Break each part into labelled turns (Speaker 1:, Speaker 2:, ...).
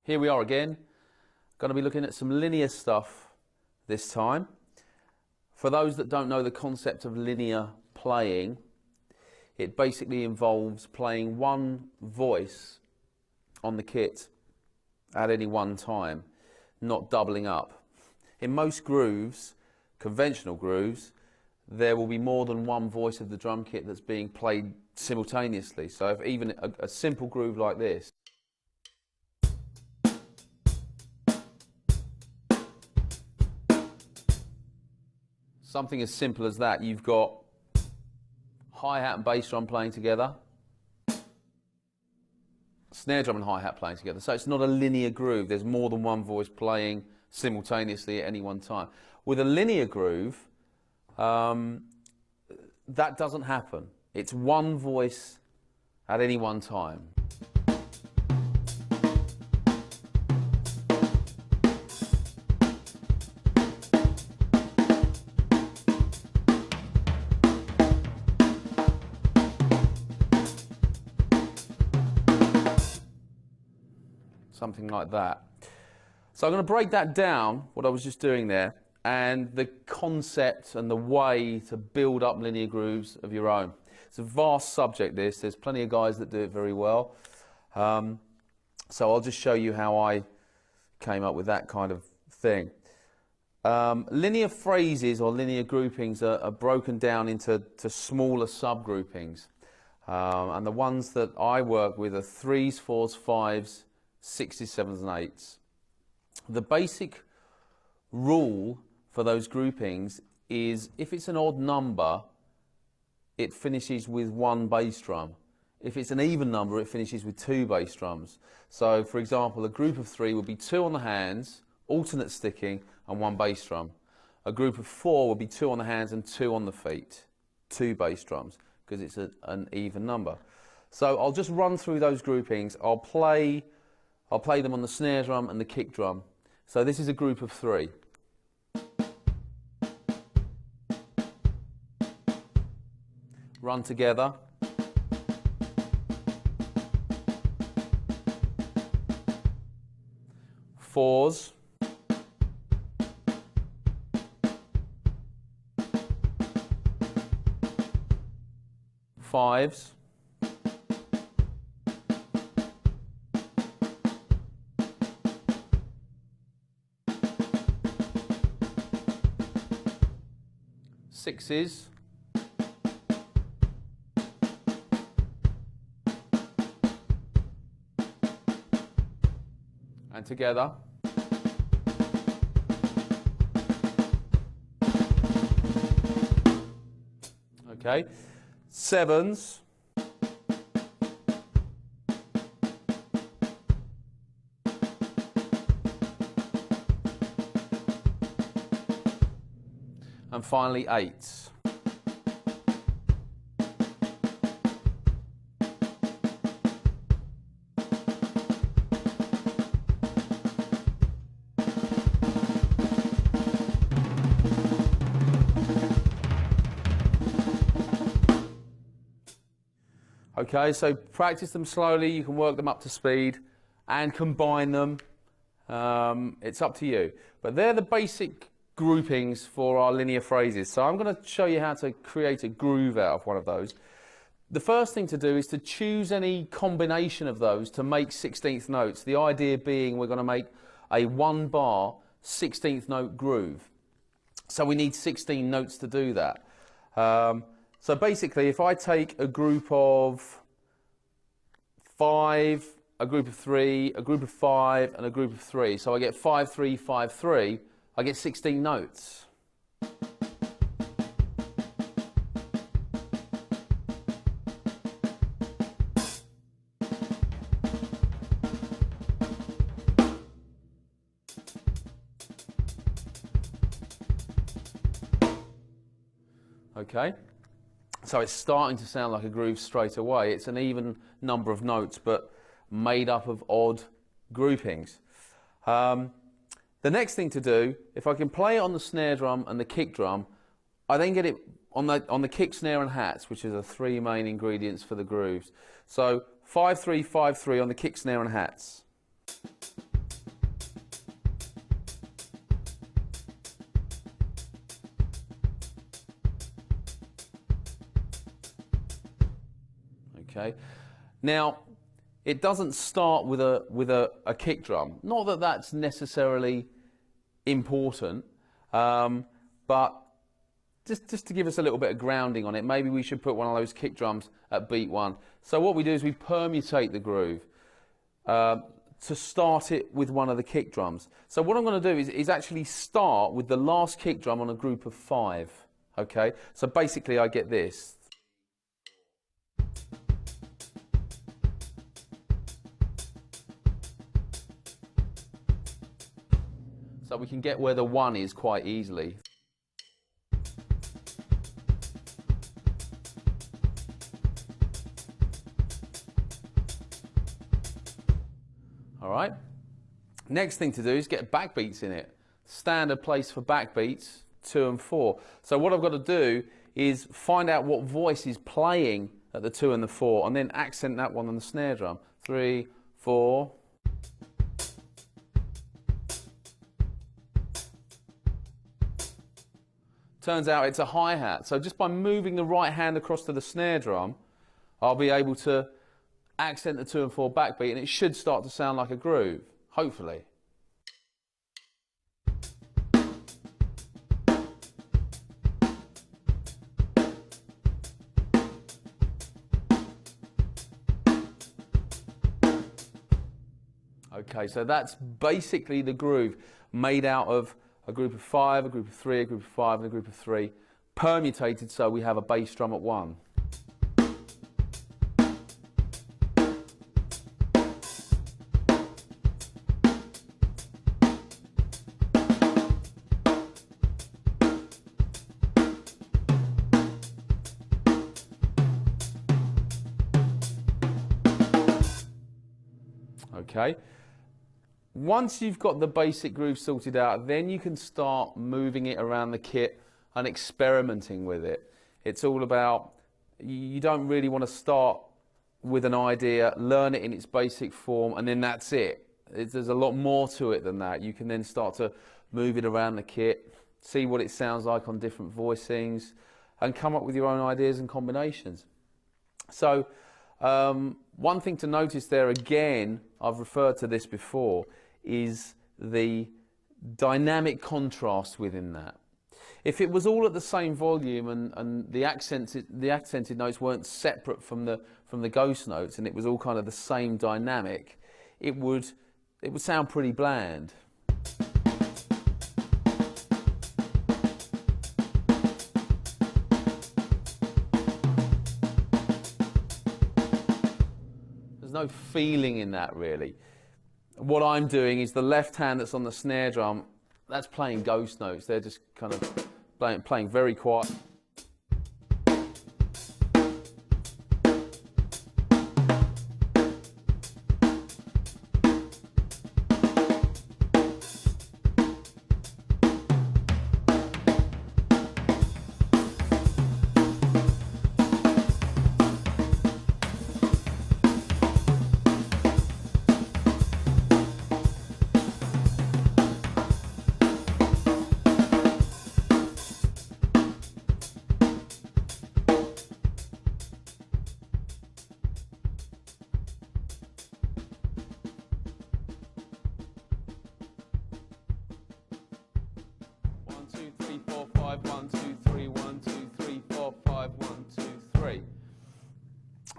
Speaker 1: Here we are again. Going to be looking at some linear stuff this time. For those that don't know the concept of linear playing, it basically involves playing one voice on the kit at any one time, not doubling up. In most grooves, conventional grooves, there will be more than one voice of the drum kit that's being played simultaneously. So if even a simple groove like this, something as simple as that, you've got hi-hat and bass drum playing together, snare drum and hi-hat playing together. So it's not a linear groove. There's more than one voice playing simultaneously at any one time. With a linear groove, that doesn't happen. It's one voice at any one time. Something like that. So I'm going to break that down, what I was just doing there, and the concept and the way to build up linear grooves of your own. It's a vast subject, this. There's plenty of guys that do it very well. So I'll just show you how I came up with that kind of thing. Linear phrases or linear groupings are broken down into smaller subgroupings. And the ones that I work with are 3s, 4s, 5s, 6s, 7s and 8s. The basic rule for those groupings is if it's an odd number, it finishes with one bass drum. If it's an even number, it finishes with 2 bass drums. So for example, a group of 3 would be 2 on the hands, alternate sticking and 1 bass drum. A group of 4 would be 2 on the hands and 2 on the feet, 2 bass drums, because it's an even number. So I'll just run through those groupings. I'll play them on the snare drum and the kick drum. So this is a group of 3. Run together. Fours. Fives. Sixes, and together, okay, 7s, and finally 8s. Okay, so practice them slowly, you can work them up to speed and combine them. It's up to you. But they're the basic groupings for our linear phrases. So I'm going to show you how to create a groove out of one of those. The first thing to do is to choose any combination of those to make 16th notes. The idea being we're going to make a 1-bar 16th note groove. So we need 16 notes to do that. So basically, if I take a group of 5, a group of 3, a group of 5, and a group of 3, so I get 5, 3, 5, 3, I get 16 notes. Okay. So it's starting to sound like a groove straight away. It's an even number of notes, but made up of odd groupings. The next thing to do, if I can play it on the snare drum and the kick drum, I then get it on the kick, snare and hats, which are the 3 main ingredients for the grooves. So 5-3-5-3 on the kick, snare and hats. Okay. Now, it doesn't start with a kick drum. Not that that's necessarily important, but just to give us a little bit of grounding on it, maybe we should put one of those kick drums at beat 1. So what we do is we permutate the groove to start it with one of the kick drums. So what I'm going to do is actually start with the last kick drum on a group of 5. Okay, so basically I get this. So we can get where the 1 is quite easily. All right. Next thing to do is get backbeats in it. Standard place for backbeats, 2 and 4. So what I've got to do is find out what voice is playing at the 2 and the 4, and then accent that one on the snare drum. 3, 4. Turns out it's a hi-hat. So just by moving the right hand across to the snare drum, I'll be able to accent the 2 and 4 backbeat, and it should start to sound like a groove, hopefully. Okay, so that's basically the groove, made out of a group of 5, a group of 3, a group of 5, and a group of 3, permutated so we have a bass drum at 1. Okay. Once you've got the basic groove sorted out, then you can start moving it around the kit and experimenting with it. It's all about, you don't really want to start with an idea, learn it in its basic form, and then that's it. There's a lot more to it than that. You can then start to move it around the kit, see what it sounds like on different voicings, and come up with your own ideas and combinations. So one thing to notice there, again, I've referred to this before, is the dynamic contrast within that. If it was all at the same volume and the accented notes weren't separate from the ghost notes, and it was all kind of the same dynamic, it would sound pretty bland. There's no feeling in that, really. What I'm doing is the left hand that's on the snare drum, that's playing ghost notes. They're just kind of playing very quiet.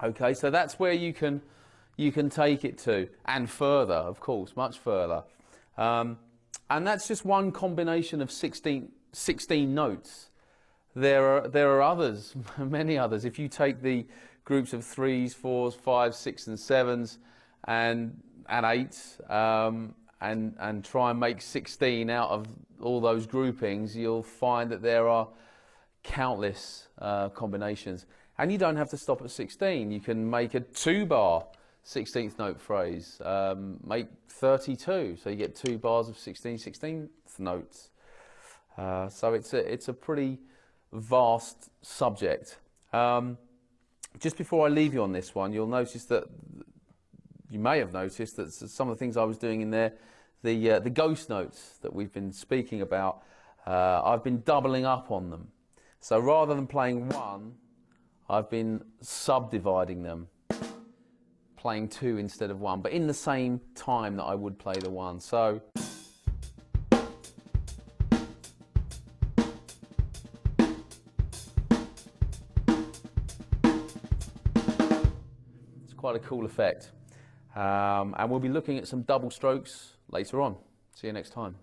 Speaker 1: Okay, so that's where you can take it to, and further, of course, much further. And that's just one combination of 16 notes. There are others, many others. If you take the groups of 3s, 4s, 5s, 6s, and 7s, and 8s, and try and make 16 out of all those groupings, you'll find that there are countless combinations. And you don't have to stop at 16. You can make a 2-bar 16th note phrase, make 32, so you get 2 bars of 16th notes. So it's a pretty vast subject. Just before I leave you on this one, you'll notice that, you may have noticed that some of the things I was doing in there, the ghost notes that we've been speaking about, I've been doubling up on them. So rather than playing one, I've been subdividing them. playing 2 instead of 1, but in the same time that I would play the 1. So it's quite a cool effect. And we'll be looking at some double strokes later on. See you next time.